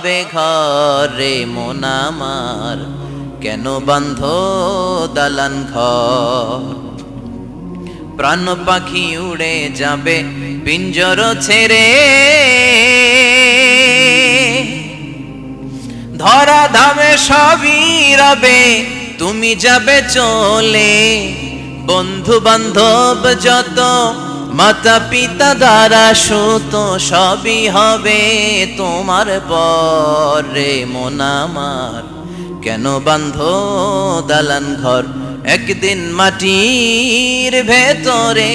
হবে ঘরে মন আমার, কেন বান্ধ দালান ঘর। প্রাণ পাখি উড়ে যাবে পিঞ্জর ছেড়ে, ধরা ধামে সবই রবে তুমি যাবে চলে। বন্ধু বান্ধব যত মাতা পিতা দ্বারা সুত সবই হবে তোমার পরে মন আমার, কেন বান্ধ দালান ঘর। একদিন মাটির ভেতরে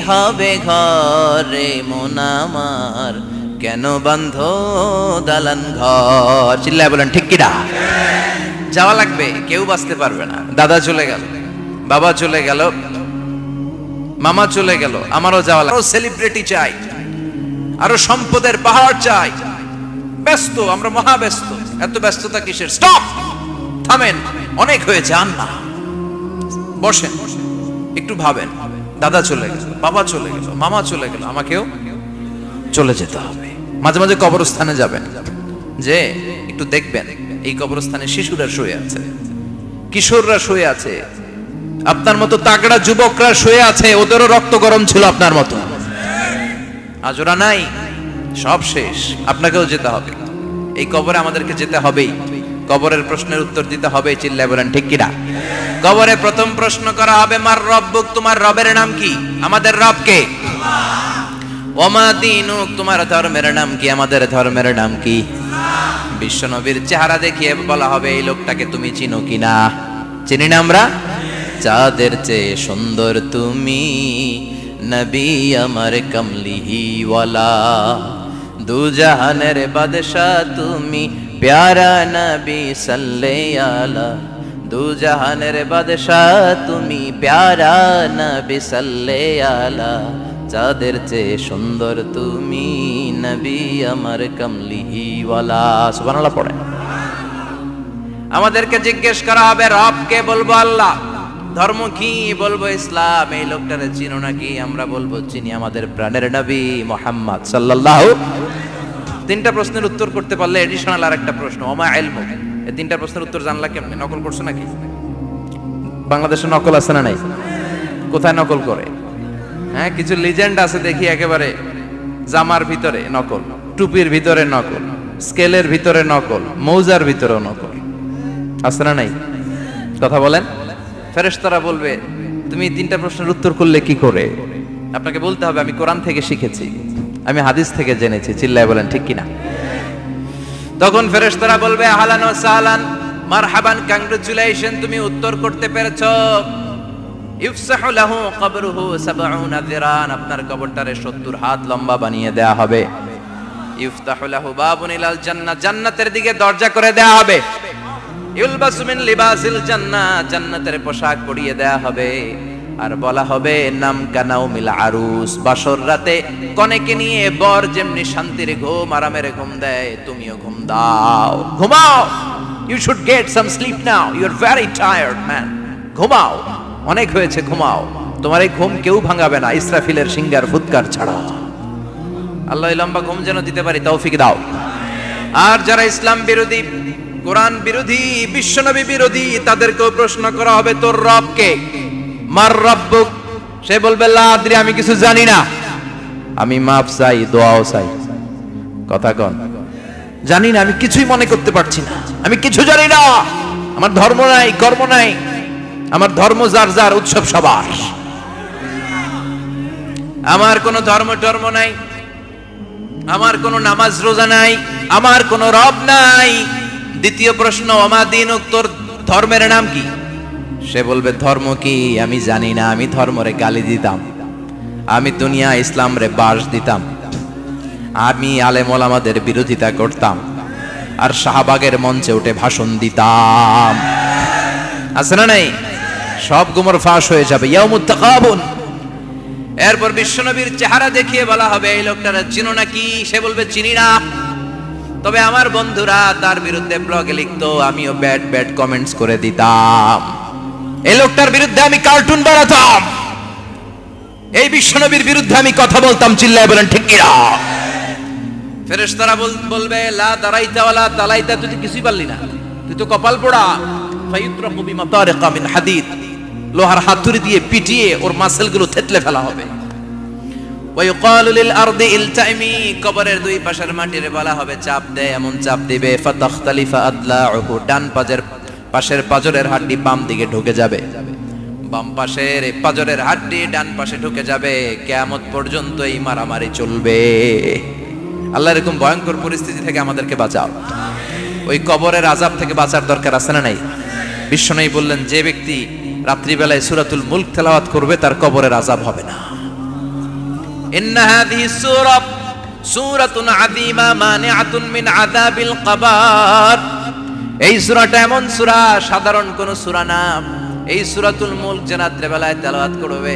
হবে ঘরে মন আমার, কেন বান্ধ দালান ঘর। চিল্লায় বলেন ঠিক কিনা? যাওয়া লাগবে, কেউ বাঁচতে পারবে না। দাদা চলে গেল, বাবা চলে গেল, মামা চলে গেল, আমারও যাওয়া লাগবে। আরো সেলিব্রিটি চাই, আরো সম্পদের পাহাড় চাই। ব্যস্ত, আমরা মহা ব্যস্ত। এত ব্যস্ততা কিসের? স্টপ, থামেন, অনেক হয়েছে, আর না। বসেন, একটু ভাবেন। দাদা চলে গেল, বাবা চলে গেল, মামা চলে গেল, আমাকেও চলে যেতে হবে। মাঝে মাঝে কবরস্থানে যাবেন, যে একটু দেখবেন এই কবরস্থানে শিশুরা শুয়ে আছে, কিশোররা শুয়ে আছে, আপনার মতো তাগড়া যুবকরা শুয়ে আছে, ওদেরও রক্ত গরম ছিল আপনার মতো। আজ ওরা নাই, সব শেষ। আপনাকেও যেতে হবে, এই কবরে আমাদেরকে যেতে হবেই। কবরের প্রশ্নের উত্তর দিতে হবে। চিল্লায় বলেন ঠিক কিনা? কবরে প্রথম প্রশ্ন করা হবে, মার রব্বুক, তোমার রবের নাম কি? আমাদের রব কে? ওমা দীনুক, তোমার ধর্মের নাম কি? আমাদের ধর্মের নাম কি? বিশ্ব নবীর চেহারা দেখিয়ে বলা হবে, এই লোকটাকে তুমি চিনো কিনা? চিনি না আমরা? চাঁদের চেয়ে সুন্দর তুমি, নবী আমার কমলিহি ওয়ালা, দু জাহানের বাদশা তুমি, প্যারা নবী সাল্লাল্লাহু আলা, দু জাহানের বাদশা তুমি, প্যারা নবী সাল্লাল্লাহু আলা, চাঁদের চেয়ে সুন্দর তুমি, নবী আমার কমলিহি ওয়ালা। সুবহানাল্লাহ পড়ে। আমাদেরকে জিজ্ঞেস করা হবে, রব কে? বলবো আল্লাহ। ধর্ম কি? বলবো ইসলাম। এই লোকটারে চিনো নাকি? আমরা বলবো চিনি, আমাদের প্রাণের নবী মুহাম্মদ সাল্লাল্লাহু। তিনটা প্রশ্নের উত্তর করতে পারলে এডিশনাল আরেকটা প্রশ্ন, ওমা ইলমুক। এই তিনটা প্রশ্নের উত্তর জানলা কেমনে? নকল করছো নাকি? বাংলাদেশে নকল আছে না নাই? কোথায় নকল করে? হ্যাঁ, কিছু লিজেন্ড আছে দেখি, একেবারে জামার ভিতরে নকল, টুপির ভিতরে নকল, স্কেলের ভিতরে নকল, মৌজার ভিতরেও নকল। আছে না নাই? কথা বলেন। ফেরেশতারা বলবে, তুমি তিনটা প্রশ্নের উত্তর করলে কি করে? আপনাকে বলতে হবে, আমি কোরআন থেকে শিখেছি, আমি হাদিস থেকে জেনেছি। চিল্লায় বলেন ঠিক কিনা? তখন ফেরেশতারা বলবে, আহলান ওয়া সাহলান, মারহাবান, কংগ্রাচুলেশন, তুমি উত্তর করতে পেরেছো। ইফসাহু লাহু কবরুহু 70 যিরান, আপনার কবরটারে 70 হাত লম্বা বানিয়ে দেয়া হবে। ইফতাহু লাহু বাবুন ইলাল জান্নাহ, জান্নাতের দিকে দরজা করে দেয়া হবে। ইউলবাসু মিন লিবাসিল জান্নাহ, জান্নাতের পোশাক পরিয়ে দেয়া হবে। আর বলা হবে, নাম কানাউমিল আরুস, বাসর রাতে কনেকে নিয়ে বর যেমনি শান্তির ঘুম, আরামের ঘুম দেয়, তুমিও ঘুম দাও, ঘুমাও। You should get some sleep now, you are very tired man. ঘুমাও, অনেক হয়েছে, ঘুমাও। তোমার এই ঘুম কেউ ভাঙাবে না, ইসরাফিলের সিঙ্গার ফুৎকার ছাড়া। আল্লাহ লম্বা ঘুম যেন দিতে পারি, তৌফিক দাও। আর যারা ইসলাম বিরোধী, কোরআন বিরোধী, বিশ্বনবী বিরোধী, তাদেরকেও প্রশ্ন করা হবে, তোর রব কে? মার রব্বুক, সে বলবে, লা আদরি, আমি কিছু জানি না, আমি মাফ চাই, দোয়াও চাই। কথা কন, জানি না, আমি কিছুই মনে করতে পারছি না, আমি কিছু জানি না, আমার ধর্ম নাই, কর্ম নাই, আমার ধর্ম যার যার, উৎসব সবার, আমার কোনো ধর্ম টর্ম নাই, আমার কোনো নামাজ রোজা নাই, আমার কোনো রব নাই। দ্বিতীয় প্রশ্ন, ওমা দীনুক, তোর ধর্মের নাম কি? সে বলবে, ধর্ম কি? আমি জানি না, আমি ধর্মরে গালি দিতাম, আমি দুনিয়া ইসলাম রে বাস দিতাম, আমি আলেম ওলামাদের বিরোধিতা করতাম, আর শাহবাগের মঞ্চে উঠে ভাষণ দিতাম। আছে না নাই? সব গুমর ফাঁস হয়ে যাবে, ইয়াউমুত তাকাবুন। এরপর বিশ্বনবীর চেহারা দেখিয়ে বলা হবে, এই লোকটার চিনো নাকি? সে বলবে, চিনি না, তবে আমার বন্ধুরা তার বিরুদ্ধে ব্লগে লিখতো, আমিও ব্যাড ব্যাড কমেন্টস করে দিতাম, এই লোকটার বিরুদ্ধে আমি কার্টুন বানাতাম, এই বিশ্বনবীর বিরুদ্ধে আমি কথা বলতাম। চিল্লায় বলেন ঠিক কিনা? ফেরেশতারা বলবে লা দারাইতা ওয়ালা তালাইতা, তুই তো কিছুই পারলি না, তুই তো কপাল পোড়া। ফায়ুতরাকু বিমাতারিকা মিন হাদিদ, লোহার হাতুড়ি দিয়ে পিটিয়ে ওর মাসেলগুলো থেতলে ফেলা হবে। ওয়ায়ুকালু লিল আরদি ইলতাইমি, কবরের দুই পাশের মাটিরে বলা হবে চাপ দে, এমন চাপ দিবে ফাতাখতালিফা আদলাউহু, ডান পাশের পাজরের হাড্ডি বাম দিকে ঢুকে যাবে, বাম পাশের পাজরের হাড্ডি ডান পাশে ঢুকে যাবে। কিয়ামত পর্যন্ত এই মারামারি চলবে। আল্লাহ এরকম ভয়ঙ্কর পরিস্থিতি থেকে আমাদেরকে বাঁচাও। ওই কবরের আযাব থেকে বাঁচার দরকার আছে না নাই? বিশ্বনবী বললেন, যে ব্যক্তি রাত্রিবেলায় সূরাতুল মুলক তেলাওয়াত করবে তার কবরের আযাব হবে না। ইন্না হাযিহি সূরাতুন আযীমা মানিআতুন মিন আযাবিল কবর। এই সূরাটা এমন সূরা, সাধারণ কোন সূরা না। এই সূরাতুল মুলক যে রাত্রিবেলায় তেলাওয়াত করবে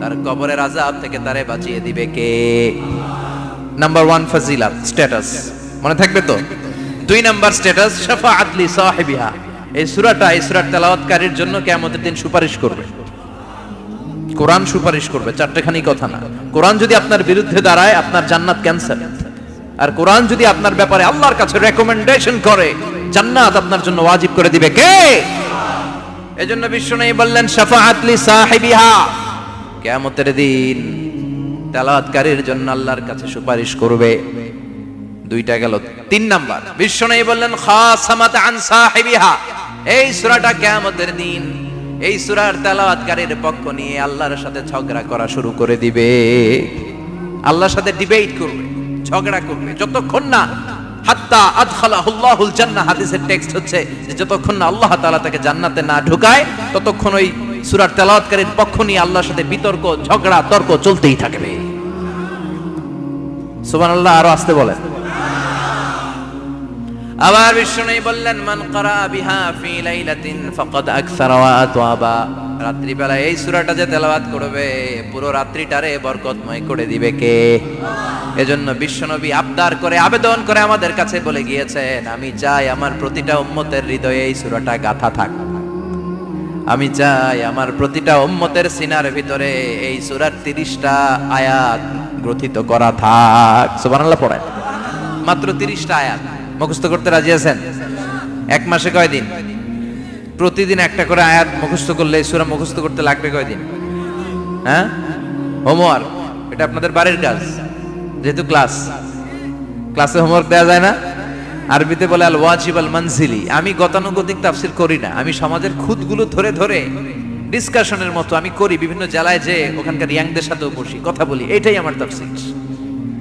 তার কবরের আযাব থেকে তারে বাঁচিয়ে দিবে কে? নাম্বার 1 ফাজিলাত, স্ট্যাটাস, মনে থাকবে তো? 2 নাম্বার স্ট্যাটাস শাফাআত লি সাহিবিহা। এই সূরাটা, এই সূরার তেলাওয়াতকারীর জন্য কিয়ামতের দিন সুপারিশ করবে। কোরআন সুপারিশ করবে, চারটেখানি কথা না। কোরআন যদি আপনার বিরুদ্ধে দাঁড়ায় আপনার জান্নাত ক্যান্সেল, আর কোরআন যদি আপনার ব্যাপারে আল্লাহর কাছে রেকমেন্ডেশন করে জান্নাত আপনার জন্য ওয়াজিব করে দিবে কে? এজন্য বিশ্বনবী বললেন শাফাআত লি সাহিবিহা, কিয়ামতের দিন তেলাওয়াতকারীর জন্য আল্লাহর কাছে সুপারিশ করবে। 2টা গেল। 3 নাম্বার বিশ্বনবী বললেন খাসামাত আন সাহিবিহা। এই সূরাটা কিয়ামতের দিন এই সূরার তেলাওয়াতকারীর পক্ষ নিয়ে আল্লাহর সাথে ঝগড়া করা শুরু করে দিবে। আল্লাহর সাথে ডিবেট করবে, ঝগড়া করবে, যতক্ষণ না হাত্তা আদখালাহুল্লাহুল জান্নাহ। হাদিসের টেক্সট হচ্ছে যে যতক্ষণ না আল্লাহ তাআলা তাকে জান্নাতে না ঢুকায় ততক্ষণ ওই সূরার তেলাওয়াতকারীর পক্ষ নিয়ে আল্লাহর সাথে বিতর্ক, ঝগড়া, তর্ক চলতেই থাকবে। সুবহানাল্লাহ, আরো আস্তে বলেন। আবার বিশ্বনবী বললেন মান ক্বারা বিহা ফি লাইলাতিন ফাকাদ আকসারা ওয়া আতওয়াবা। রাত্রিবেলা এই সূরাটা যে তেলাওয়াত করবে পুরো রাত্রিটারে বরকতময় করে দিবে কে? এজন্য বিশ্বনবী আবদার করে, আবেদন করে আমাদের কাছে বলে গিয়েছেন, আমি চাই আমার প্রতিটা উম্মতের হৃদয়ে এই সূরাটা গাঁথা থাক। আমি চাই আমার প্রতিটা উম্মতের সিনার ভিতরে এই সূরার 30টা আয়াত গ্রথিত করা থাক। সুবহানাল্লাহ পড়েন। মাত্র 30টা আয়াত মুখস্থ করতে রাজি আছেন? 1 মাসে কয় দিন? প্রতিদিন একটা করে আয়াত মুখস্থ করলে এই সূরা মুখস্থ করতে লাগবে কয় দিন? হ্যাঁ, হোমওয়ার্ক, এটা আপনাদের বাড়ির কাজ। যেহেতু ক্লাসে হোমওয়ার্ক দেওয়া যায় না, আরবিতে বলে আল ওয়াজিব আল মানজিলি। আমি গতানুগতিক তাফসীর করি না, আমি সমাজের খুঁতগুলো ধরে ধরে ডিসকাশনের মতো আমি করি। বিভিন্ন জেলায় যে ওখানকার ইয়াংদের সাথেও বসি, কথা বলি, এটাই আমার তাফসীর,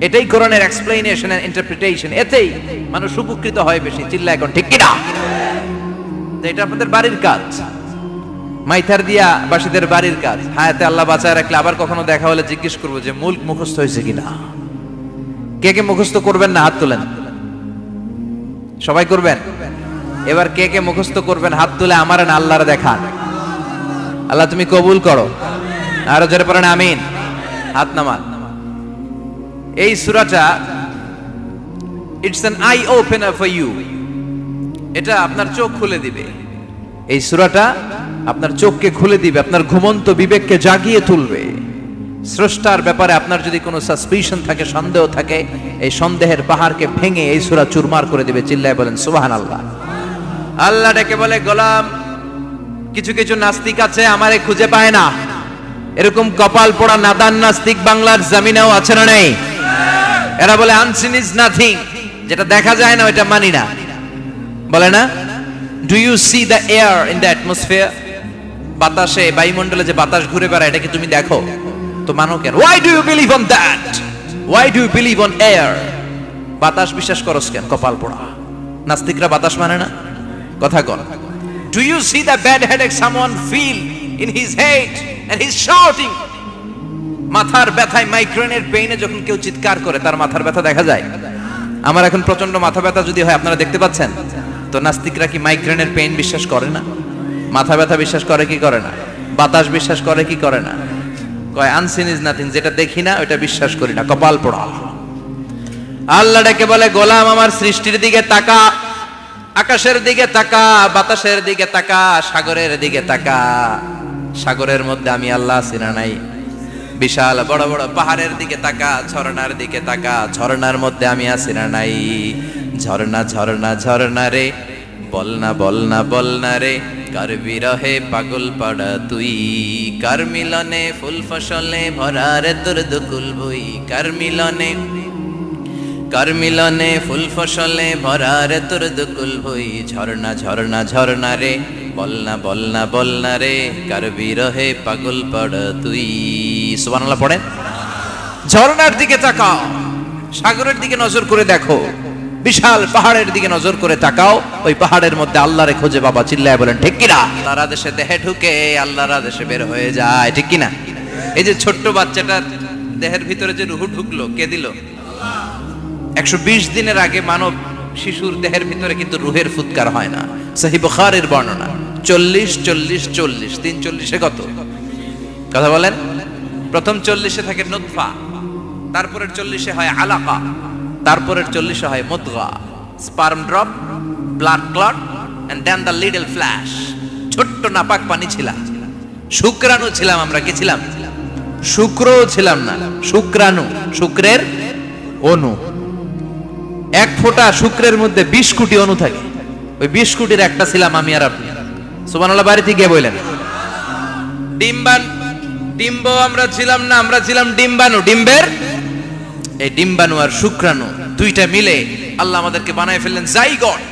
এটাই কোরআনের এক্সপ্লেনেশন এন্ড ইন্টারপ্রিটেশন। এতেই মানুষ উপকৃত হয় বেশি। চিল্লা এখন ঠিক কিনা? এটা আপনাদের বাড়ির কাজ, মাইথার দিয়া বাসীদের বাড়ির কাজ। হায়াতে আল্লাহ বাঁচায় রাখলে আবার কখনো দেখা হলে জিজ্ঞেস করবো যে মুলক মুখস্থ হয়েছে কিনা। কে কে মুখস্থ করবেন না হাত তোলেন। সবাই করবেন। এবার কে কে মুখস্থ করবেন হাত তুলে আমার না আল্লাহর দেখান। আল্লাহ তুমি কবুল করো। আরো জোরে পড়েন আমিন। হাত নামান। এই সূরাটা it's an eye opener for you. এটা আপনার চোখ খুলে দিবে। এই সূরাটা আপনার চোখকে খুলে দিবে, আপনার ঘুমন্ত বিবেককে জাগিয়ে তুলবে। স্রষ্টার ব্যাপারে আপনার যদি কোনো সাসপিশন থাকে, সন্দেহ থাকে, এই সন্দেহের পাহাড়কে ভেঙে এই সূরা চুরমার করে দিবে। চিল্লায় বলেন সুবহানাল্লাহ। আল্লাহ ডেকে বলে, গোলাম, কিছু কিছু নাস্তিক আছে আমারে খুঁজে পায় না। এরকম কপাল পোড়া নাদান নাস্তিক বাংলার জমিনেও আছে না নেই? এরা বলে আনসিন ইজ নাথিং, যেটা দেখা যায় না ওইটা মানি না, বলে না? Do you see the air in the atmosphere? বাতাসে, বায়ুমণ্ডলে যে বাতাস ঘুরে বেড়ায় এটাকে তুমি দেখো, তো মানো কেন? Why do you believe on that? Why do you believe on air? বাতাস বিশ্বাস করস কেন? কপাল পোড়া নাস্তিকরা বাতাস মানে না। কথা কর। Do you see the bad headache someone feel in his head and he is shouting? মাথার ব্যথায়, মাইগ্রেনের পেইনে যখন কেউ চিৎকার করে তার মাথার ব্যথা দেখা যায়। আমার এখন প্রচন্ড মাথা ব্যথা যদি হয়, আপনারা দেখতে পাচ্ছেন তো, নাস্তিকরা কি মাইগ্রেনের পেইন বিশ্বাস করে না? মাথা ব্যথা বিশ্বাস করে কি করে না? বাতাস বিশ্বাস করে কি করে না? কয় আনসিন ইজ নাথিং, যেটা দেখি না ওটা বিশ্বাস করি না। কপাল পোড়া। আল্লাহ ডেকে বলে, গোলাম আমার সৃষ্টির দিকে তাকা, আকাশের দিকে তাকা, বাতাসের দিকে তাকা, সাগরের দিকে তাকা। সাগরের মধ্যে আমি আল্লাহ আছি না নাই? বিশাল বড় বড় পাহাড়ের দিকে তাকা, ঝর্ণার দিকে তাকা, ঝর্ণার মধ্যে আমি আছি না নাই? ঝর্ণা ঝর্ণা ঝর্ণা রে, বলনা বলনা বলনা রে, কার বিরহে পাগল পাড়া তুই, কার মিলনে ফুল ফসলে ভরা রে তোর দুকুল বই, কার মিলনে ফুল ফসলে ভরা রে তোর দুকুল বই, ঝর্ণা ঝর্ণা ঝর্ণা রে, বলনা বলনা বলনা রে, কার বিরহে পাগল পাড়া তুই। সুবহানাল্লাহ পড়েন। ঝর্ণার দিকে তাকাও, সাগরের দিকে নজর করে দেখো, বিশাল পাহাড়ের দিকে নজর করে তাকাও, ওই পাহাড়ের মধ্যে আল্লাহরে খোঁজে বাবা, চিল্লায় বলেন ঠিক কিনা? আল্লাহর আদেশে দেহে ঢুকে আল্লাহর আদেশে বের হয়ে যায়, ঠিক কিনা? এই যে ছোট্ট বাচ্চাটার দেহের ভিতরে যে রুহু ঢুকলো, কে দিল? 120 দিনের আগে মানব শিশুর দেহের ভিতরে কিন্তু রুহের ফুৎকার হয় না। সহিহ বুখারীর বর্ণনা 40 40 40 340 কত কথা বলেন? প্রথম 40 থাকে নুতফা, তারপরের 40 হয় আলাকা, তারপরের 40 হয় মুদগা, sperm drop, blood clot and then the little flesh. ছোট্ট নাপাক পানি ছিলাম, শুক্রাণু ছিলাম আমরা। কি ছিলাম? শুক্রও ছিলাম না, শুক্রাণু, শুক্রের অণু। এক ফোঁটা শুক্রের মধ্যে 20 কোটি অণু থাকে, ওই 20 কোটির একটা ছিলাম আমি আর আপনি। সুবহানাল্লাহ বাড়িতে গিয়ে বললেন। ডিম্ব আমরা ছিলাম না, আমরা ছিলাম ডিম্বাণু। ডিম্বের এই ডিম্বাণু আর শুক্রাণু দুইটা মিলে আল্লাহ আমাদেরকে বানায় ফেললেন জাইগট,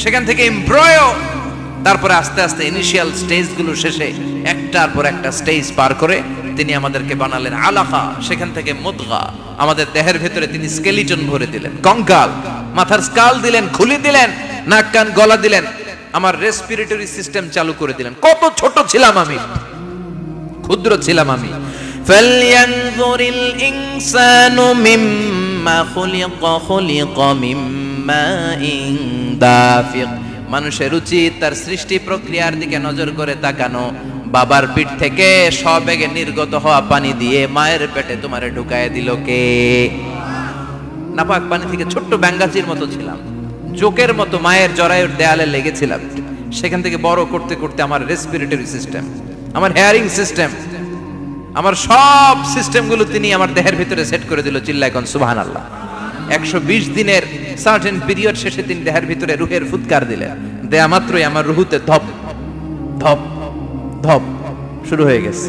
সেখান থেকে এমব্রয়ো, তারপরে আস্তে আস্তে ইনিশিয়াল স্টেজগুলো শেষে একটার পর একটা স্টেজ পার করে তিনি আমাদেরকে বানালেন আলাকা, সেখান থেকে মুদগা। আমাদের দেহের ভেতরে তিনি স্কেলিটন ভরে দিলেন, কঙ্কাল, মাথার স্কাল দিলেন, খুলি দিলেন, নাক কান গলা দিলেন, আমার রেসপিরেটরি সিস্টেম চালু করে দিলেন। কত ছোট ছিলাম আমি, ক্ষুদ্র ছিলাম আমি। ফালয়ানজুরিল ইনসানু মিম্মা খুলিকা মিম্মা দাফিক। মানুষের উচিত তার সৃষ্টি প্রক্রিয়ার দিকে নজর করে তাকানো। বাবার পিঠ থেকে সবেগে নির্গত হওয়া পানি দিয়ে মায়ের পেটে তোমারে ঢুকায় দিল কে? নাপাক পানি থেকে ছোট্ট ব্যাঙ্গাচির মতো ছিলাম, জোকের মতো মায়ের জরায়ুর দেয়ালে লেগেছিলাম। সেখান থেকে বড় করতে করতে আমার রেসপিরেটরি সিস্টেম, আমার হেয়ারিং সিস্টেম, আমার সব সিস্টেমগুলো তিনি আমার দেহের ভিতরে সেট করে দিল। চিল্লায় কোন সুবহানাল্লাহ। 120 দিনের সার্টেন পিরিয়ড শেষে তিনি দেহের ভিতরে রুহের ফুৎকার দিলেন। দেয়া মাত্রই আমার রুহুতে ধপ ধপ ধপ শুরু হয়ে গেছে।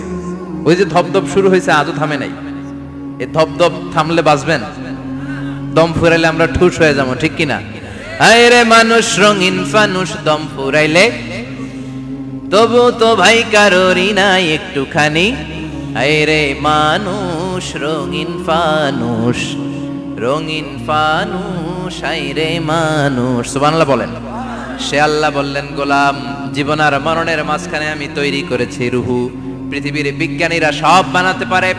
ওই যে ধপ ধপ শুরু হয়েছে, আজও থামে নাই। এই ধপ ধপ থামলে বাঁচবেন? দম ফুরাইলে আমরা ঠুস হয়ে যাবো, ঠিক কিনা? আয় রে মানুষ রঙিন ফানুষ, দম ফুরাইলে তবু তো ভাই কারোরই নাই একটুখানি। আয় রে মানুষ রঙিন ফানুষ, রঙিন ফানুষ, আয় রে মানুষ। সুবহানাল্লাহ বলেন। সে আল্লাহ বললেন, গোলাম, জীবন আর মরণের মাঝখানে আমি তৈরি করেছি রুহু। পৃথিবীর বিজ্ঞানীরা সব বানাতে পারে,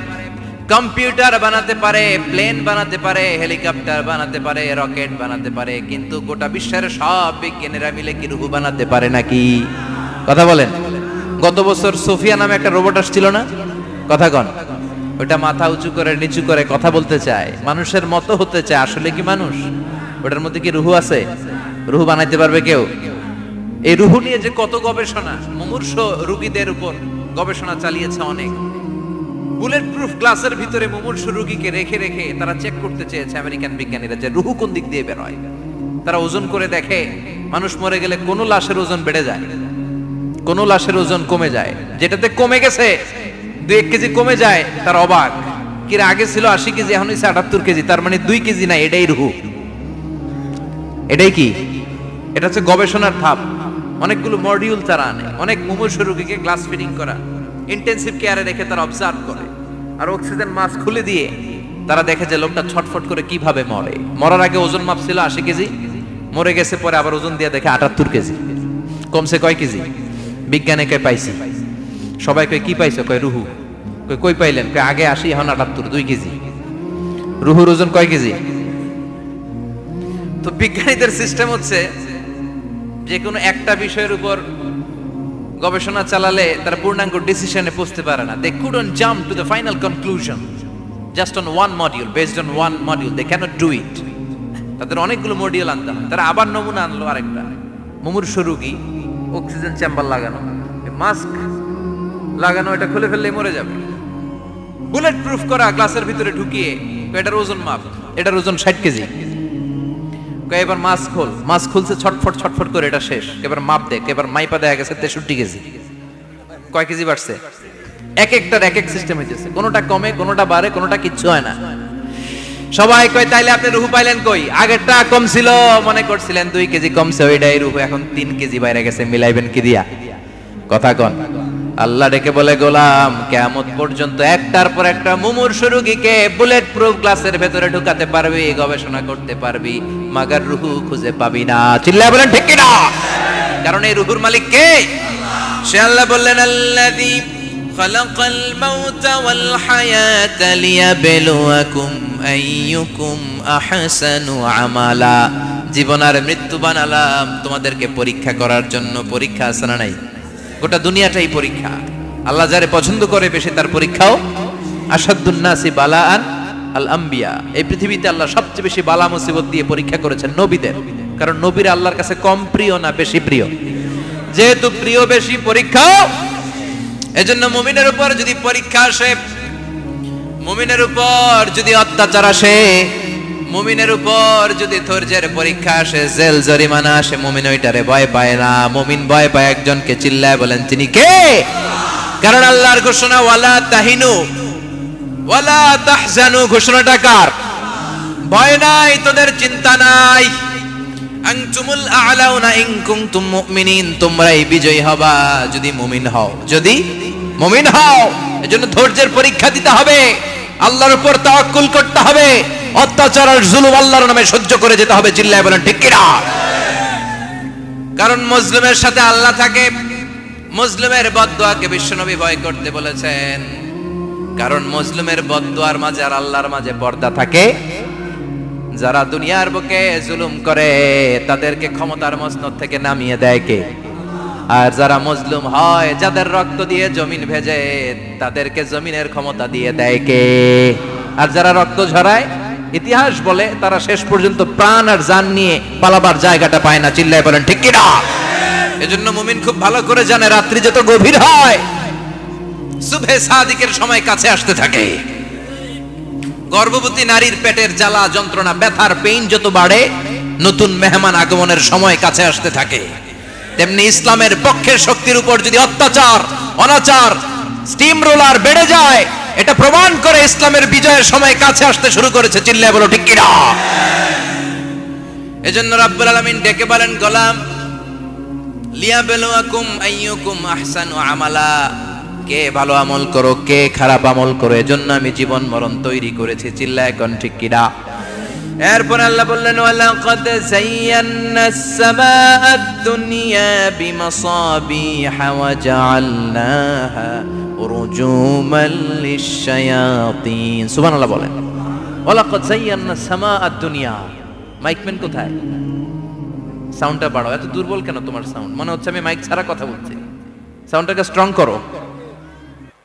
কম্পিউটার বানাতে পারে, প্লেন বানাতে পারে, হেলিকপ্টার বানাতে পারে, রকেট বানাতে পারে, কিন্তু গোটা বিশ্বের সব বিজ্ঞানীরা মিলে কি রুহু বানাতে পারে নাকি? কথা বলেন। গত বছর সোফিয়া নামে একটা রোবট আসছিল না? কথা কন। ওটা মাথা উঁচু করে নিচু করে কথা বলতে চায়, মানুষের মতো হতে চায়। আসলে কি মানুষ? ওটার মধ্যে কি রুহু আছে? রুহু বানাইতে পারবে কেউ? এই রুহু নিয়ে যে কত গবেষণা, মুমূর্ষ রোগীদের উপর গবেষণা চালিয়েছে অনেক। বুলেট প্রুফ গ্লাসের ভিতরে মুমূর্ষ রোগীকে রেখে রেখে তারা চেক করতে চেয়েছে আমেরিকান বিজ্ঞানীরা যে রুহু কোন দিক দিয়ে বের হয়। তারা ওজন করে দেখে, মানুষ মরে গেলে কোন লাশের ওজন বেড়ে যায়, কোন লাশের ওজন কমে যায়। যেটাতে কমে গেছে 2-1 কেজি কমে যায়, তার অবাক। কিরা আগে ছিল 80 কেজি, এখন হইছে 78 কেজি, তার মানে 2 কেজি না, এটাই রুহু। এটাই কি? এটা হচ্ছে গবেষণার ধাপ। অনেকগুলো মডিউল তারা আনে, অনেক মুমূর্ষ রোগীকে গ্লাস ফিটিং করা, ইন্টেনসিভ কেয়ারে রেখে তারা অবজার্ভ করে, আর অক্সিজেন মাস্ক খুলে দিয়ে তারা দেখে যে লোকটা ছটফট করে কিভাবে মরে। মরার আগে ওজন মাপ ছিল 80 কেজি, মরে গেছে পরে আবার ওজন দিয়ে দেখে 78 কেজি। কমছে কয় কেজি? বিজ্ঞানে কয় পাইছি। সবাই কয় কি পাইছো? কয় রুহু। কই পাইলেন? কয় আগে 80, এখন 78, 2 কেজি। রুহুর ওজন কয় কেজি? তো বিজ্ঞানীদের সিস্টেম হচ্ছে যে কোনো একটা বিষয়ের উপর গবেষণা চালালে তারা পূর্ণাঙ্গ ডিসিশনে পৌঁছতে পারে না। They couldn't jump to the final conclusion just on one module, based on one module. They cannot do it. তাদের অনেকগুলো মডিউল আনতে হয়। তারা আবার নমুনা আনলো আরেকটা। মুমূর্ষ রোগী, অক্সিজেন চেম্বার লাগানো, মাস্ক লাগানো, এটা খুলে ফেললেই মরে যাবে। বুলেট প্রুফ করা গ্লাসের ভিতরে ঢুকিয়ে এটার ওজন মাপ, এটার ওজন 60 কেজি। এবার মাছ খুলছে ছটফট ছটফট করে, এটা শেষ। এবার মাপ দেখ, এবার মাইপা দেখা গেছে 63 কেজি। কয় কেজি বাড়ছে? এক একটার এক এক সিস্টেম হইতেছে, কোনোটা কমে, কোনোটা বাড়ে, কোনোটা কিচ্ছু হয় না। সবাই কয় তাইলে আপনি রুহু পাইলেন কই? আগেরটা কম ছিল, মনে করছিলেন 2 কেজি কমছে, ওইটাই রুহু, এখন 3 কেজি বাইরে গেছে, মিলাইবেন কি দিয়া? কথা কন। আল্লাহ ডেকে বলে, গোলাম কিয়ামত পর্যন্ত একটার পর একটা মুমূর্ষু রোগীকে বুলেট প্রুফ গ্লাসের ভেতরে ঢুকাতে পারবি, গবেষণা করতে পারবি, মাগার রুহু খুঁজে পাবি না। চিল্লায় বলেন ঠিক কিনা? কারণ এই রুহুর মালিক কে? সে আল্লাহ বললেন, আল্লাযী খালাকাল মাউতা ওয়াল হায়াতা লিয়াবলুয়াকুম আইয়ুকুম আহসানু আমালা। জীবন আর মৃত্যু বানালাম তোমাদেরকে পরীক্ষা করার জন্য। পরীক্ষা আছে না নাই? গোটা দুনিয়াটাই পরীক্ষা। আল্লাহ যারে পছন্দ করে বেশি তার পরীক্ষাও। আশাদ্দুন নাসি বালাআন আল আম্বিয়া। এই পৃথিবীতে আল্লাহ সবচেয়ে বেশি বালা মুসিবত দিয়ে পরীক্ষা করেছেন নবীদের। কারণ নবীরা আল্লাহর কাছে কম প্রিয় না বেশি প্রিয়? যেহেতু প্রিয় বেশি, পরীক্ষা। এজন্য মুমিনের উপর যদি পরীক্ষা আসে, মুমিনের উপর যদি অত্যাচার আসে, মুমিনের উপর যদি ধৈর্যের পরীক্ষা আসে, জেল জরিমানা আসে, মুমিন ওইটারে ভয় পায় না। মুমিন ভয় পায় একজনকে। চিল্লায় বলেন তিনি কে? কারণ আল্লাহর ঘোষণা, ওয়ালা তাহিনু ওয়ালা তাহজানু। ঘোষণাটা কার? ভয় নাই, তোদের চিন্তা নাই। আনতুমুল আ'লাউনা ইন কুনতুম মুমিনিন। তোমরাই বিজয়ী হবা যদি মুমিন হও, যদি মুমিন হও। এজন্য ধৈর্যের পরীক্ষা দিতে হবে, আল্লাহর উপর তাওয়াক্কুল করতে হবে, অত্যাচার আর জুলুম আল্লাহর নামে সহ্য করে যেতে হবে। চিল্লায় বলেন ঠিক কিনা? কারণ মুসলিমের সাথে আল্লাহ থাকে। মুসলিমের বদদুয়াকে বিশ্বনবী ভয় করতে বলেছেন। কারণ মুসলিমের বদদুয়ার মাঝে আর আল্লাহর মাঝে পর্দা থাকে। যারা দুনিয়ার বুকে জুলুম করে তাদেরকে ক্ষমতার মসনদ থেকে নামিয়ে দেয় কে? আর যারা মজলুম হয়, যাদের রক্ত দিয়ে জমিন ভেজে, তাদেরকে জমিনের ক্ষমতা দিয়ে দেয় কে? আর যারা রক্ত ঝরায়, ইতিহাস বলে তারা শেষ পর্যন্ত প্রাণ আর জান নিয়ে পালাবার জায়গাটা পায় না। চিল্লায় বলেন ঠিক কিনা? এজন্য মুমিন খুব ভালো করে জানে, রাত্রি যত গভীর হয়, সুবহে সাদিকের সময় কাছে আসতে থাকে। গর্ভবতী নারীর পেটের জ্বালা যন্ত্রণা, ব্যথার পেইন যত বাড়ে, নতুন মেহমান আগমনের সময় কাছে আসতে থাকে। তেমনি ইসলামের পক্ষের শক্তির উপর যদি অত্যাচার, অনাচার, স্টিম রোলার বেড়ে যায়, এটা প্রমাণ করে ইসলামের বিজয়ের সময় কাছে আসতে শুরু করেছে। চিল্লায় বলো ঠিক কিনা? এজন্য রাব্বুল আলামিন ডেকে বলেন, গোলাম লিয়াবলুয়াকুম আইয়ুকুম আহসানু আমালা। কে ভালো আমল করো, কে খারাপ আমল করো, এজন্য আমি জীবন মরণ তৈরি করেছি। চিল্লায় কোন ঠিক কিনা? এরপর আল্লাহ বললেন, ওয়ালাকাদ যায়্যানাস সামাআদ দুনিয়া বিমাসাবিহা ওয়া জাআলনাহা রুজুমান লিশ-শায়াতিন। সুবহানাল্লাহ বলেন। ওয়ালাকাদ যায়্যানাস সামাআদ দুনিয়া। মাইকম্যান কোথায়? সাউন্ডটা বাড়াও। এত দুর্বল কেন তোমার সাউন্ড? মনে হচ্ছে আমি মাইক ছাড়া কথা বলছি। সাউন্ডটাকে স্ট্রং করো।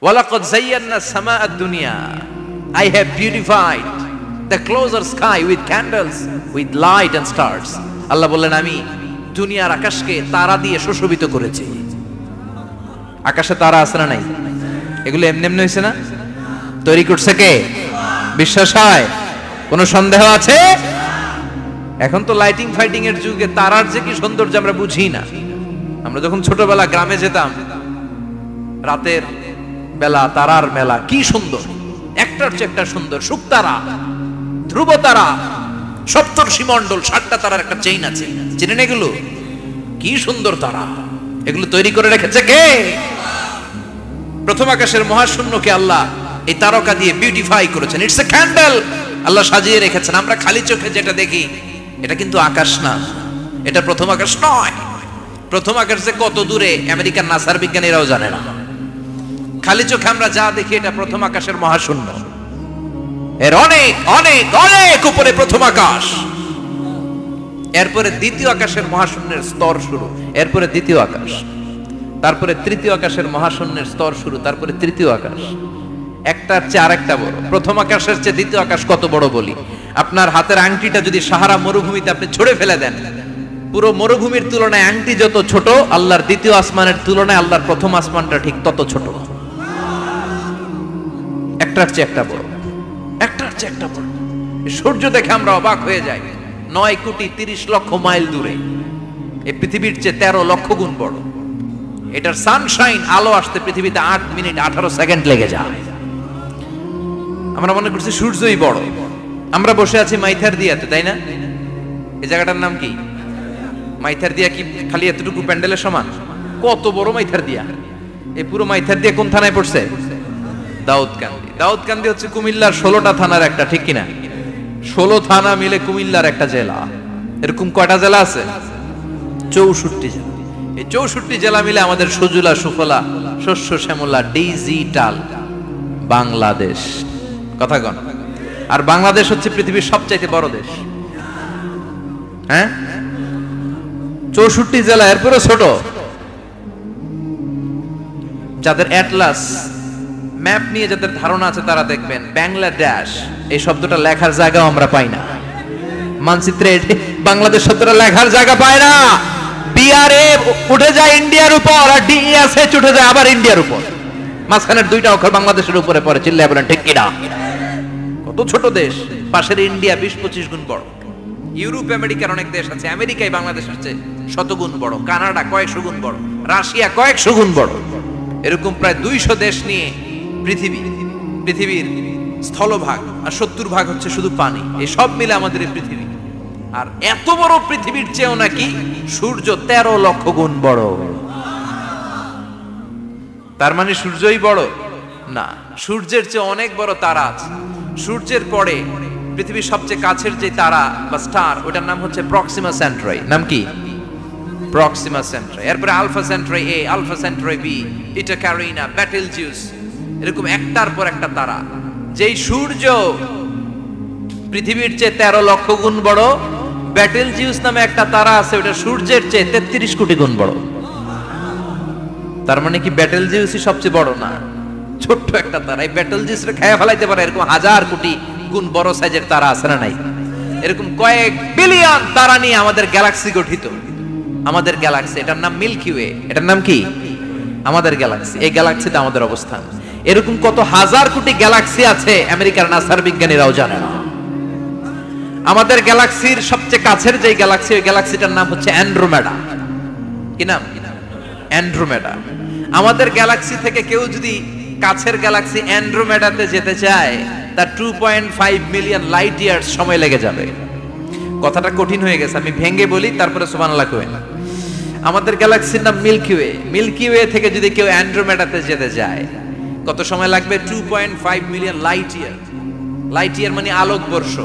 ওয়ালাকাদ যায়্যানাস সামাআদ দুনিয়া। I have beautified the closer sky with candles, with light and stars. আল্লাহ বললেন, আমি দুনিয়ার আকাশকে তারা দিয়ে সুশোভিত করেছি। আকাশে তারা আছে না নাই? এগুলো এমনি এমনি হয়েছে না? তৈরি করছে কে? বিশ্বাস হয়? কোনো সন্দেহ আছে? এখন তো লাইটিং ফাইটিং এর যুগে তারার যে কি সৌন্দর্য আমরা বুঝি না। আমরা যখন ছোটবেলা গ্রামে যেতাম, রাতের বেলা তারার মেলা, কি সুন্দর, একটার চেয়ে একটা সুন্দর। শুকতারা, ধ্রুব তারা, সপ্তর্ষি মণ্ডল, 7টা তারার একটা চেইন আছে, চেনেন এগুলো? কি সুন্দর তারা! এগুলো তৈরি করে রেখেছে কে? প্রথম আকাশের মহাশূন্যকে আল্লাহ এই তারকা দিয়ে বিউটিফাই করেছেন। It's a candle. আল্লাহ সাজিয়ে রেখেছেন। আমরা খালি চোখে যেটা দেখি, এটা কিন্তু আকাশ না, এটা প্রথম আকাশ নয়। প্রথম আকাশ যে কত দূরে আমেরিকার নাসার বিজ্ঞানীরাও জানে না। খালি চোখে আমরা যা দেখি, এটা প্রথম আকাশের মহাশূন্য। এর অনেক অনেক অনেক উপরে প্রথম আকাশ। এরপরে দ্বিতীয় আকাশের মহাশূন্যের স্তর শুরু, এরপরে দ্বিতীয় আকাশ, তারপরে তৃতীয় আকাশের মহাশূন্যের স্তর শুরু, তারপরে তৃতীয় আকাশ। একটার চেয়ে আরেকটা বড়। প্রথম আকাশের চেয়ে দ্বিতীয় আকাশ কত বড় বলি? আপনার হাতের আংটিটা যদি সাহারা মরুভূমিতে আপনি ছুঁড়ে ফেলে দেন, পুরো মরুভূমির তুলনায় আংটি যত ছোট, আল্লাহর দ্বিতীয় আসমানের তুলনায় আল্লাহর প্রথম আসমানটা ঠিক তত ছোট। একটার চেয়ে একটা বড়, একটার চেয়ে একটা বড়। সূর্য দেখে আমরা অবাক হয়ে যাই, 9,30,00,000 মাইল দূরে, এই পৃথিবীর চেয়ে 13 লক্ষ গুণ বড়। এটার সানশাইন, আলো আসতে পৃথিবীতে 8 মিনিট 18 সেকেন্ড লেগে যায়। আমরা মনে করছি সূর্যই বড়। আমরা বসে আছি মাইথার দিয়াতে, তাই না? এই জায়গাটার নাম কি? মাইথার দিয়া। কি খালি এতটুকু প্যান্ডেলের সমান? কত বড় মাইথার দিয়া! এই পুরো মাইথার দিয়া কোন থানায় পড়ছে? দাউদকান্দি। দাউদকান্দি হচ্ছে কুমিল্লার 16টা থানার একটা, ঠিক কিনা? 16 থানা মিলে কুমিল্লার একটা জেলা। এরকম কয়টা জেলা আছে? 64 জেলা। এই 64 জেলা মিলে আমাদের সুজলা সুফলা শস্য শ্যামলা ডিজিটাল বাংলাদেশ। কথা কন। আর বাংলাদেশ হচ্ছে পৃথিবীর সবচাইতে বড় দেশ। হ্যাঁ, 64 জেলা, এরপরে ছোট। যাদের অ্যাটলাস ম্যাপ নিয়ে যাদের ধারণা আছে তারা দেখবেন বাংলাদেশ এই শব্দটা লেখার জায়গাও আমরা পাই না। মানচিত্রে বাংলাদেশ শব্দটা লেখার জায়গা পায় না। বিআরএ উঠে যায় ইন্ডিয়ার উপর, আর ডিএসএচ উঠে যায় আবার ইন্ডিয়ার উপর। মাঝখানের দুইটা অক্ষর বাংলাদেশের উপরে পড়ে। চিল্লায় বলেন ঠিক কিনা? কত ছোট দেশ। পাশের ইন্ডিয়া 20-25 গুণ বড়। ইউরোপ আমেরিকার অনেক দেশ আছে, আমেরিকায় বাংলাদেশের চেয়ে 100 গুণ বড়। কানাডা কয়েকশো গুণ বড়। রাশিয়া কয়েকশো গুণ বড়। এরকম প্রায় 200 দেশ নিয়ে পৃথিবীর স্থলভাগ, আর 70% হচ্ছে শুধু পানি। এই সব মিলে আমাদের এই পৃথিবী। আর এত বড় পৃথিবীর চেয়েও নাকি সূর্য 13 লক্ষ গুণ বড়। তার মানে সূর্যই বড় না, সূর্যের চেয়ে অনেক বড় তারা আছে। সূর্যের পরে পৃথিবীর সবচেয়ে কাছের যে তারা বা স্টার, ওটার নাম হচ্ছে প্রক্সিমা সেন্ট্রাই। নাম কি? প্রক্সিমা সেন্ট্রাই। এরপরে আলফা সেন্ট্রাই এ, আলফা সেন্ট্রাই বি, ইটা ক্যারিনা, ব্যাটেলজিউস, এরকম একটার পর একটা তারা। যেই সূর্য পৃথিবীর চেয়ে 13 লক্ষ গুণ বড়, ব্যাটেলজিউস নামে একটা তারা আছে, ওটা সূর্যের চেয়ে 33 কোটি গুণ বড়। তার মানে কি ব্যাটেলজিউসই সবচেয়ে বড় না? ছোট্ট একটা তারা। এই ব্যাটেলজিউসরে খেয়ে ফেলাইতে পারে এরকম 1000 কোটি গুণ বড় সাইজের তারা আছে না নাই? এরকম কয়েক বিলিয়ন তারা নিয়ে আমাদের গ্যালাক্সি গঠিত। আমাদের গ্যালাক্সি, এটার নাম মিল্কি ওয়ে। এটার নাম কি? আমাদের গ্যালাক্সি। এই গ্যালাক্সিতে আমাদের অবস্থান। এরকম কত হাজার কোটি গ্যালাক্সি আছে আমেরিকার নাসার বিজ্ঞানীরাও জানে না। আমাদের গ্যালাক্সির সবচেয়ে কাছের যে গ্যালাক্সি, ওই গ্যালাক্সিটার নাম হচ্ছে অ্যান্ড্রোমেডা। কি নাম? অ্যান্ড্রোমেডা। আমাদের গ্যালাক্সি থেকে কেউ যদি কাছের গ্যালাক্সি অ্যান্ড্রোমেডাতে যেতে চায়, তার 2.5 মিলিয়ন লাইট ইয়ার্স সময় লেগে যাবে। কথাটা কঠিন হয়ে গেছে, আমি ভেঙে বলি, তারপরে সুবহানাল্লাহ কই। আমাদের গ্যালাক্সির নাম মিল্কি ওয়ে। মিল্কি ওয়ে থেকে যদি কেউ অ্যান্ড্রোমেডাতে যেতে চায়, কত সময় লাগবে? 2.5 million light year. Light year মানে আলোক বর্ষ।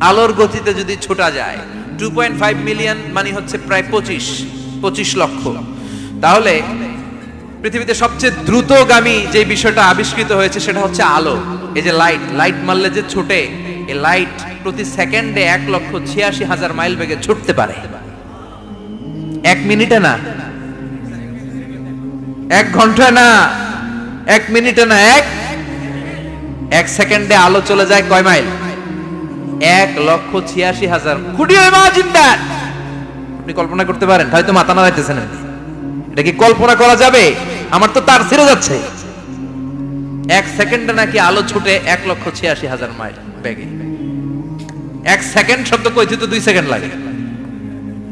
আলোর গতিতে যদি ছোটা যায়, 2.5 মিলিয়ন মানে হচ্ছে প্রায় 25 লক্ষ। তাহলে পৃথিবীতে সবচেয়ে দ্রুতগামী যে বিষয়টা আবিষ্কৃত হয়েছে সেটা হচ্ছে আলো। এই যে লাইট মারলে যে ছোটে, এই লাইট প্রতি সেকেন্ডে 1,86,000 মাইল বেগে ছুটতে পারে। 1 মিনিটে না, 1 ঘন্টায় না, 1 মিনিটে না, 1 সেকেন্ডে আলো চলে যায় কয় mile? 1,86,000। Could you imagine that? আপনি কল্পনা করতে পারেন? হয়তো মাথা নাড়াইতেছেন। এটা কি কল্পনা করা যাবে? আমার তো তার ছিঁড়ে যাচ্ছে। 1 সেকেন্ডে নাকি আলো ছুটে 1,86,000 মাইল বেগে। 1 সেকেন্ড শব্দ কইতে তো 2 সেকেন্ড লাগে।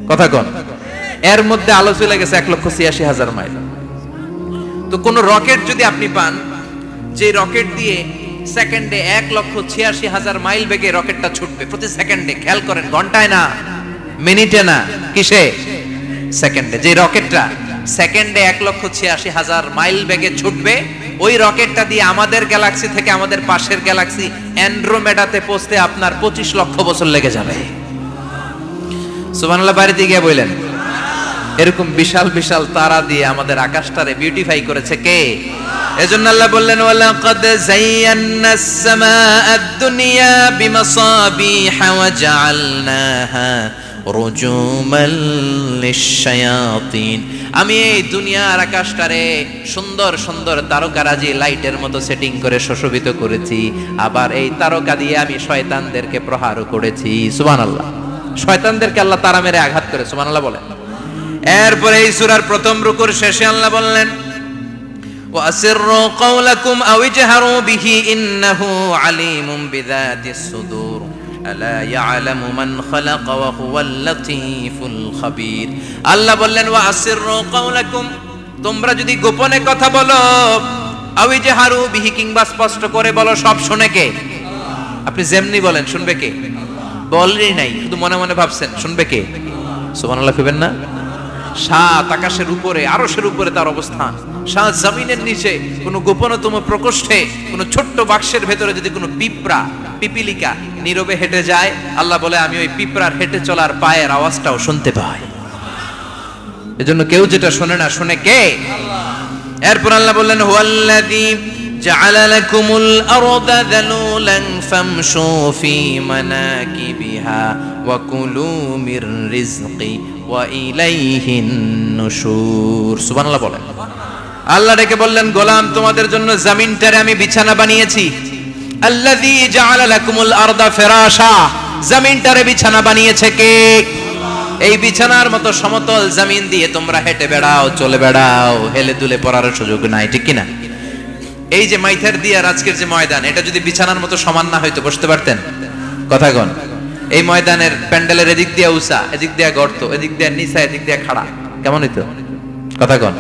কথা কোন? এর মধ্যে আলো চলে গেছে 1,86,000 মাইল। তো কোন রকেট যদি আপনি পান, যে রকেট দিয়ে সেকেন্ডে 1,86,000 মাইল বেগে রকেটটা ছুটবে প্রতি সেকেন্ডে, খেয়াল করেন, ঘন্টায় না, মিনিটে না, কিসে? সেকেন্ডে। যে রকেটটা সেকেন্ডে 1,86,000 মাইল বেগে ছুটবে, ওই রকেটটা দিয়ে আমাদের গ্যালাক্সি থেকে আমাদের পাশের গ্যালাক্সি অ্যান্ড্রোমেডাতে পৌঁছতে আপনার 25 লক্ষ বছর লেগে যাবে। সুবহানাল্লাহ বাড়িতে গিয়ে বললেন। এরকম বিশাল বিশাল তারা দিয়ে আমাদের আকাশটারে বিউটিফাই করেছে কে? এজন্য আল্লাহ বললেন, ওয়ালাকাদ যায়্যানাস সামাআদ দুনিয়া বিমাসাবিহা ওয়া জাআলনাহা রুজুমান লিশ-শায়াতিন। আমি এই দুনিয়ার আকাশটারে সুন্দর সুন্দর তারকারাজি লাইটের মতো সেটিং করে সুশোভিত করেছি। আবার এই তারকা দিয়ে আমি শয়তানদেরকে প্রহারও করেছি। সুবহানাল্লাহ। শয়তানদেরকে আল্লাহ তারা মেরে আঘাত করে। সুবহানাল্লাহ বলেন। এরপরে এই সূরার প্রথম রুকুর শেষে আল্লাহ বললেন, وأسروا قولكم أو اجهروا به إنه عليم بذات الصدور ألا يعلم من خلق وهو اللطيف الخبير আল্লাহ বললেন وأسروا قولكم তোমরা যদি গোপনে কথা বলো أو اجهروا به কিংবা স্পষ্ট করে বলো সব শুনে কে আপনি যেমনি বলেন শুনবে কে বলেনই নাই শুধু মনে মনে ভাবছেন শুনবে কে সুবহানাল্লাহ কইবেন না সাত আকাশের উপরে আরশের উপরে তার অবস্থান সাত জমিনের নিচে কোন গোপনতম প্রকোষ্ঠে কোন ছোট্ট বাক্সের ভেতরে যদি কোনো পিঁপড়া পিপিলিকা নীরবে হেঁটে যায় আল্লাহ বলে আমি ওই পিঁপড়ার হেঁটে চলার পায়ের আওয়াজটাও শুনতে পাই এজন্য কেউ যেটা শোনে না শুনে কে আল্লাহ এরপর আল্লাহ বললেন হুয়াল্লাযী জাআলা লাকুমুল আরদা যালুলান ফামশু ফি মানাকিবিহা ওয়া কুলু মির রিজকি ওয়া ইলাইহিন নুশুর সুবহানাল্লাহ বলেন আল্লাহ ডেকে বললেন গোলাম তোমাদের জন্য জমিনটারে আমি বিছানা বানিয়েছি আল্লাযী জাআলা লাকুমুল আরদা ফিরাশা জমিনটারে বিছানা বানিয়েছে কে এই বিছানার মতো সমতল জমিন দিয়ে তোমরা হেঁটে বেড়াও চলে বেড়াও হেলে দুলে পড়ার সুযোগ নাই ঠিক কি না এই যে মাইথার দিয়ার আজকের যে ময়দান এটা যদি বিছানার মতো সমান না হয়তো বসতে পারতেন কথা কোন এই ময়দানের প্যান্ডেলের এদিক দিয়ে উঁচা এদিক দিয়ে গর্ত এদিক দিয়ে নিচা এদিক দিয়ে খাড়া কেমন হইতো কথা কোন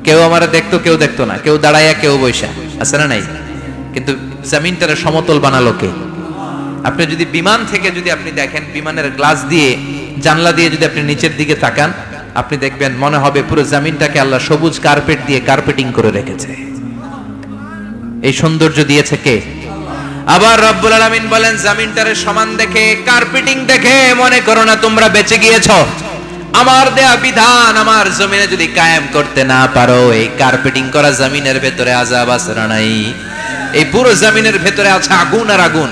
কেউ আমারে দেখতো কেউ দেখতো না কেউ দাঁড়াইয়া কেউ বইসা আছে না নাই কিন্তু জমিনটারে সমতল বানালো কে আপনি যদি বিমান থেকে যদি আপনি দেখেন বিমানের গ্লাস দিয়ে জানলা দিয়ে যদি আপনি নিচের দিকে তাকান আপনি দেখবেন মনে হবে পুরো জমিনটাকে আল্লাহ সবুজ কার্পেট দিয়ে কার্পেটিং করে রেখেছে এই সৌন্দর্য দিয়েছে কে আবার রব্বুল আলামিন বলেন জমিনটারে সমান দেখে কার্পেটিং দেখে মনে করো না তোমরা বেঁচে গিয়েছো আমার দেয়া বিধান আমার জমিনে যদি কায়েম করতে না পারো এই কার্পেটিং করা জমিনের ভেতরে আযাব আছে না নাই এই পুরো জমিনের ভেতরে আছে আগুন আর আগুন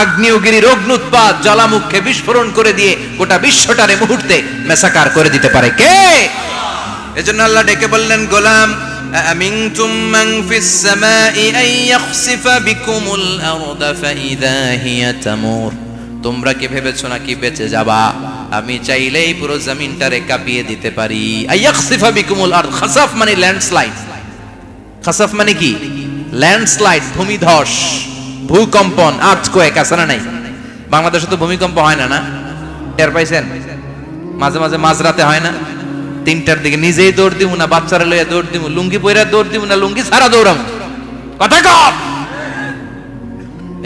আগ্নেয়গিরির অগ্নুৎপাত জ্বালামুখে বিস্ফোরণ করে দিয়ে গোটা বিশ্বটারে মুহূর্তে মেসাকার করে দিতে পারে কে এজন্য আল্লাহ ডেকে বললেন গোলাম أأمنتم من في السماء أن يخسف بكم الأرض فإذا هي تمور তোমরা কি ভেবেছো নাকি বেঁচে যাবা আমি চাইলেই পুরো জমিনটারে কাঁপিয়ে দিতে পারি আইয়াখসিফা বিকুমুল আরদ খাসাফ মানে ল্যান্ডস্লাইড খাসাফ মানে কি ল্যান্ডস্লাইড ভূমিধস ভূকম্পন আর্থকোয়েক আছে না নাই বাংলাদেশে তো ভূমিকম্প হয় না না টের পাইছেন মাঝে মাঝে মাঝরাতে হয় না 3টার দিকে নিজেই দৌড় দিব না বাচ্চারা লইয়া দৌড় দিব লুঙ্গি পইরা দৌড় দিব না লুঙ্গি ছাড়া দৌড়াম কথা কর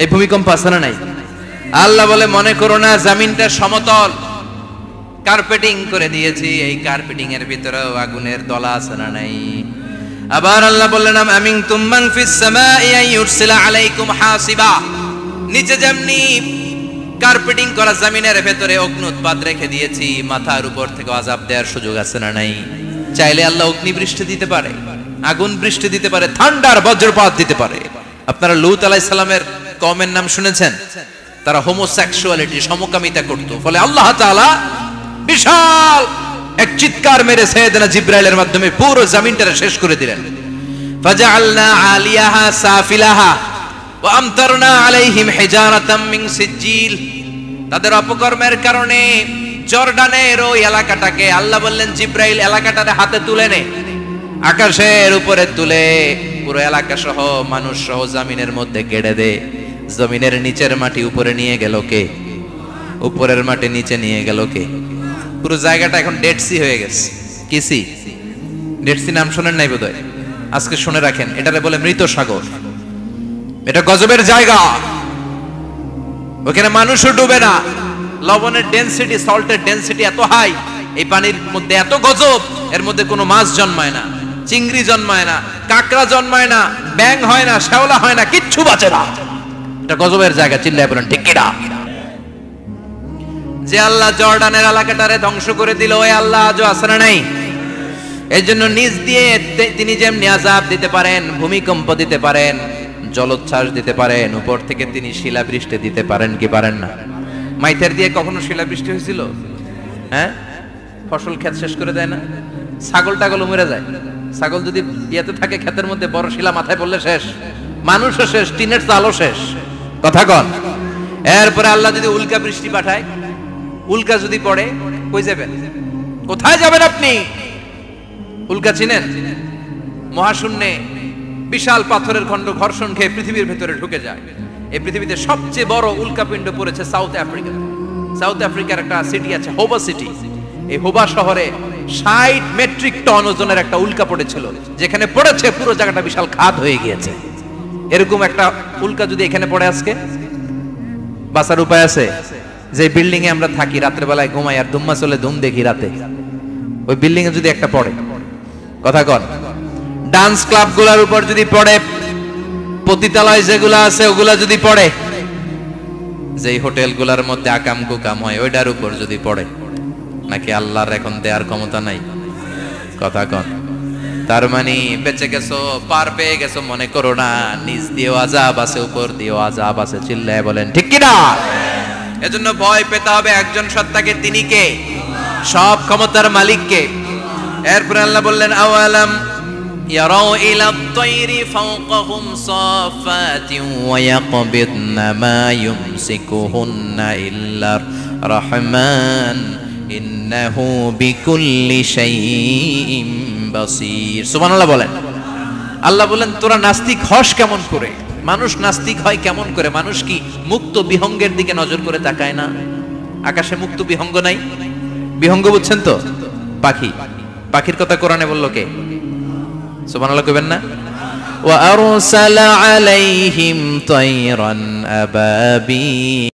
এই ভূমিকম্প আছে না নাই আল্লাহ বলে মনে করো না জমিনটা সমতল কার্পেটিং করে দিয়েছি এই কার্পেটিং এর ভিতরেও আগুনের দলা আছে না নাই আবার আল্লাহ বললেন আমিনতুম মান ফিস সামাই আন ইউরসিলা আলাইকুম হাসিবা নিচে যেমনি কার্পেটিং করা জমিনের ভেতরে অগ্নুৎপাত রেখে দিয়েছি মাথার উপর থেকে আযাব দেওয়ার সুযোগ আছে না নাই চাইলে আল্লাহ অগ্নি বৃষ্টি দিতে পারে আগুন বৃষ্টি দিতে পারে থান্ডার বজ্রপাত দিতে পারে আপনারা লূত আলাইহিস সালামের কওমের নাম শুনেছেন তারা হোমোসেক্সুয়ালিটি সমকামিতা করত ফলে আল্লাহ তাআলা বিশাল এক চিৎকার মেরে সাইয়েদনা জিবরাইলের মাধ্যমে পুরো জমিনটারে শেষ করে দিলেন ফাজআলনা আলিয়াহা সাফিলাহা ওয়া আমতারনা আলাইহিম হিজারাতাম মিন সিজিল তাদের অপকর্মের কারণে জর্ডানের ওই এলাকাটাকে আল্লাহ বললেন জিবরাইল এলাকাটারে হাতে তুলে নে আকাশের উপরে তুলে পুরো এলাকা সহ মানুষ সহ জমিনের মধ্যে গেড়ে দে জমিনের নিচের মাটি উপরে নিয়ে গেল কে উপরের মাটি নিচে নিয়ে গেল কে পুরো জায়গাটা এখন ডেড সি হয়ে গেছে কি সি ডেড সি নাম শুনেন নাই বোধহয় আজকে শুনে রাখেন এটারে বলে মৃত সাগর এটা গজবের জায়গা ওখানে মানুষও ডুবে না লবণের ডেনসিটি সল্টের ডেনসিটি এত হাই এই পানির মধ্যে এত গজব এর মধ্যে কোনো মাছ জন্মায় না চিংড়ি জন্মায় না কাঁকড়া জন্মায় না ব্যাং হয় না শ্যাওলা হয় না কিচ্ছু বাঁচে না এটা গজবের জায়গা চিল্লায় বলেন ঠিক কিনা যে আল্লাহ জর্ডানের এলাকাটারে ধ্বংস করে দিল ওই আল্লাহ আজও আছে না নাই এর জন্য নিজ দিয়ে তিনি যেমনি আযাব দিতে পারেন ভূমিকম্প দিতে পারেন জলোচ্ছ্বাস দিতে পারেন উপর থেকে তিনি শিলাবৃষ্টি দিতে পারেন কি পারেন না মাইথার দিয়ে কখনো শিলাবৃষ্টি হয়েছিল হ্যাঁ ফসল ক্ষেত শেষ করে দেয় না ছাগল টাগল মরে যায় ছাগল যদি ইয়েতে থাকে ক্ষেতের মধ্যে বড় শিলা মাথায় পড়লে শেষ মানুষও শেষ টিনের চালও শেষ কথা কন এরপরে আল্লাহ যদি উল্কা বৃষ্টি পাঠায় উল্কা যদি পড়ে কই যাবেন কোথায় যাবেন আপনি উল্কা চিনেন মহাশূন্যে বিশাল পাথরের খণ্ড ঘর্ষণ খেয়ে পৃথিবীর ভেতরে ঢুকে যায়। এই পৃথিবীতে সবচেয়ে বড় উল্কাপিণ্ড পড়েছে সাউথ আফ্রিকা। সাউথ আফ্রিকার একটা সিটি আছে হোবা সিটি। এই হোবা শহরে 60 মেট্রিক টন ওজনের একটা উল্কা পড়েছিল, যেখানে পড়েছে পুরো জায়গাটা বিশাল খাদ হয়ে গিয়েছে। এরকম একটা উল্কা যদি এখানে পড়ে আজকে, বাঁচার উপায় আছে? যে বিল্ডিং এ আমরা থাকি, রাত্রে বেলায় ঘুমাই আর ধুম্মা চলে ধুম দেখি রাতে, ওই বিল্ডিং এ যদি একটা পড়ে, কথা কন, ডান্স ক্লাব গুলার উপর যদি পড়ে, পতিতালয় যেগুলা আছে ওগুলা যদি পড়ে, যেই হোটেল গুলার মধ্যে আকাম কুকাম হয় ওইটার উপর যদি পড়ে, নাকি আল্লাহর এখন দেয়ার ক্ষমতা নাই? কথা কন। তার মানে বেঁচে গেছো, পার পেয়ে গেছো মনে করো না, নিচ দিয়েও আযাব আছে, উপর দিয়েও আযাব আছে। চিল্লায় বলেন ঠিক কি না? এজন্য ভয় পেতে হবে একজন সত্তাকে, তিনি কে? সব ক্ষমতার মালিককে। এরপর আল্লাহ বললেন আওয়ালাম ইয়ারাউ ইলা আত-তায়রি ফাওকাহুম সাফাতিন ওয়া ইয়াকবিদনা মা ইউমসিকুহুন্না ইল্লা রাহমান ইন্নাহু বিকুল্লি শাইইন বাসীর। সুবহানাল্লাহ বলেন। আল্লাহ বলেন তোরা নাস্তিক হস কেমন করে? মানুষ নাস্তিক হয় কেমন করে? মানুষ কি মুক্ত বিহঙ্গের দিকে নজর করে তাকায় না? আকাশে মুক্ত বিহঙ্গ নাই? বিহঙ্গ বুঝছেন তো? পাখি। পাখির কথা কোরআনে বললো কে? সুবহানাল্লাহ কইবেন না? ওয়া আরসালা আলাইহিম তায়রান আবাবি